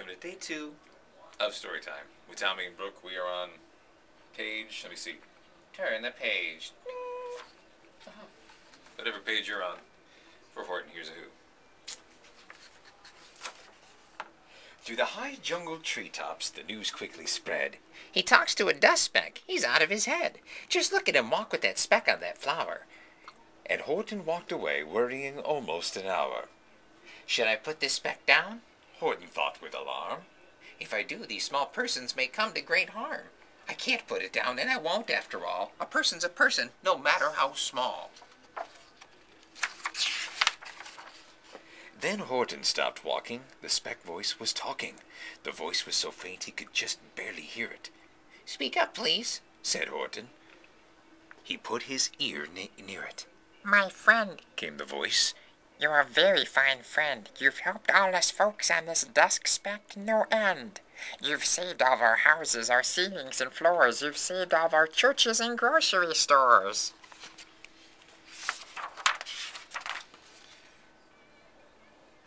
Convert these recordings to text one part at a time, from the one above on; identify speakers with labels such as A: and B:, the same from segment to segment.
A: welcome to day 2 of Storytime. With Tommy and Brooke, we are on page, let me see, turn the page. Whatever page you're on. For Horton, here's a who. Through the high jungle treetops, the news quickly spread.
B: He talks to a dust speck. He's out of his head. Just look at him walk with that speck on that flower.
A: And Horton walked away, worrying almost an hour.
B: Should I put this speck down?
A: Horton thought with alarm.
B: If I do, these small persons may come to great harm. I can't put it down, and I won't after all. A person's a person, no matter how small.
A: Then Horton stopped walking. The speck voice was talking. The voice was so faint he could just barely hear it.
B: Speak up, please,
A: said Horton. He put his ear near it.
C: My friend,
A: came the voice.
C: You're a very fine friend. You've helped all us folks on this dust speck to no end. You've saved all of our houses, our ceilings and floors. You've saved all of our churches and grocery stores.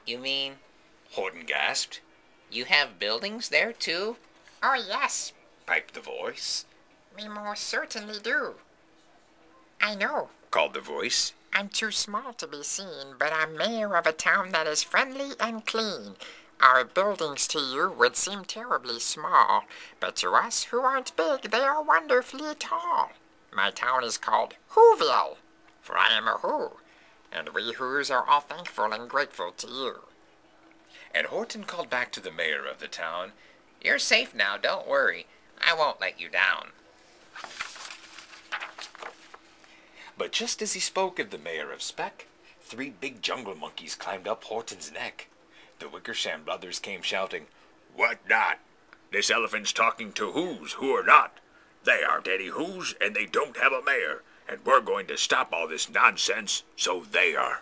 B: You mean?
A: Horton gasped.
B: You have buildings there, too?
C: Oh, yes,
A: piped the voice.
C: We most certainly do. I know,
A: called the voice.
C: I'm too small to be seen, but I'm mayor of a town that is friendly and clean. Our buildings to you would seem terribly small, but to us who aren't big, they are wonderfully tall. My town is called Whoville, for I am a Who, and we Whos are all thankful and grateful to you.
A: And Horton called back to the mayor of the town.
B: You're safe now, don't worry. I won't let you down.
A: But just as he spoke of the mayor of Speck, 3 big jungle monkeys climbed up Horton's neck. The Wickersham brothers came shouting, "What not? This elephant's talking to Whos who are not. They aren't any Whos, and they don't have a mayor, and we're going to stop all this nonsense, so they are."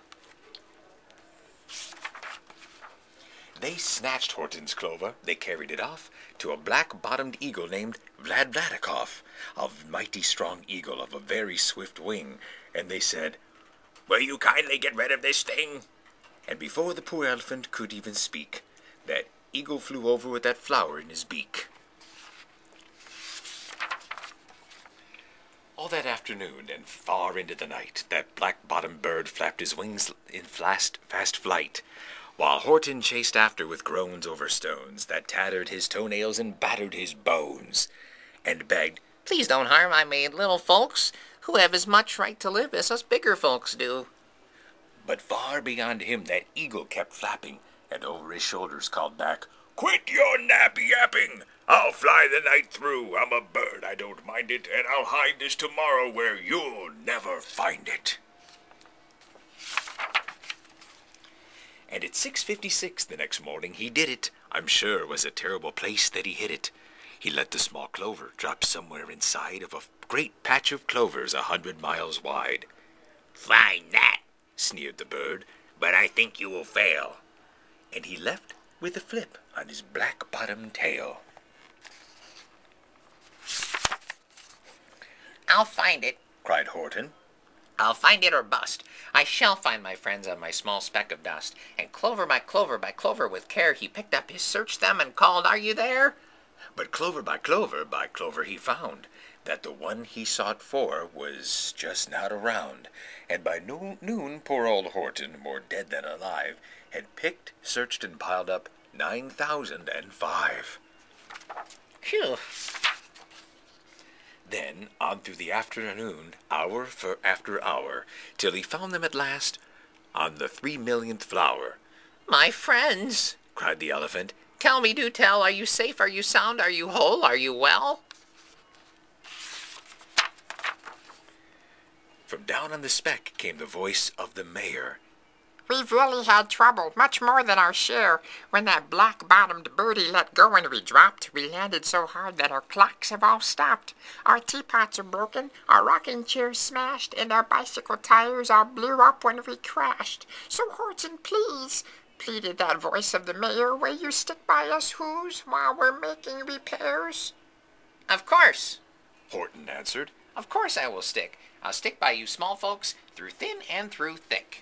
A: They snatched Horton's clover, they carried it off to a black-bottomed eagle named Vlad Vladikov, a mighty strong eagle of a very swift wing, and they said, "Will you kindly get rid of this thing?" And before the poor elephant could even speak, that eagle flew over with that flower in his beak. All that afternoon and far into the night, that black-bottomed bird flapped his wings in fast flight, while Horton chased after with groans over stones that tattered his toenails and battered his bones, and begged,
B: "Please don't harm my made little folks, who have as much right to live as us bigger folks do."
A: But far beyond him that eagle kept flapping, and over his shoulders called back, "Quit your nappy-yapping! I'll fly the night through. I'm a bird, I don't mind it, and I'll hide this tomorrow where you'll never find it." And at 6:56 the next morning he did it. I'm sure it was a terrible place that he hid it. He let the small clover drop somewhere inside of a great patch of clovers 100 miles wide. "Fine that," sneered the bird, "but I think you will fail." And he left with a flip on his black-bottomed tail.
B: "I'll find it,"
A: cried Horton.
B: "I'll find it or bust. I shall find my friends on my small speck of dust." And clover by clover with care he picked up his search them and called, "Are you there?"
A: But clover by clover he found that the one he sought for was just not around, and by noon poor old Horton, more dead than alive, had picked, searched, and piled up 9,005.
B: Phew.
A: Then on through the afternoon, hour after hour, till he found them at last on the 3,000,000th flower.
B: "My friends,"
A: cried the elephant,
B: "tell me, do tell, are you safe, are you sound, are you whole, are you well?"
A: From down on the speck came the voice of the mayor.
C: We've really had trouble, much more than our share. When that black-bottomed birdie let go and we dropped, we landed so hard that our clocks have all stopped. Our teapots are broken, our rocking chairs smashed, and our bicycle tires all blew up when we crashed. So Horton, please, pleaded that voice of the mayor, will you stick by us Whos while we're making repairs?
B: "Of course,"
A: Horton answered.
B: "Of course I will stick. I'll stick by you small folks through thin and through thick."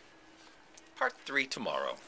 A: Part 3 tomorrow.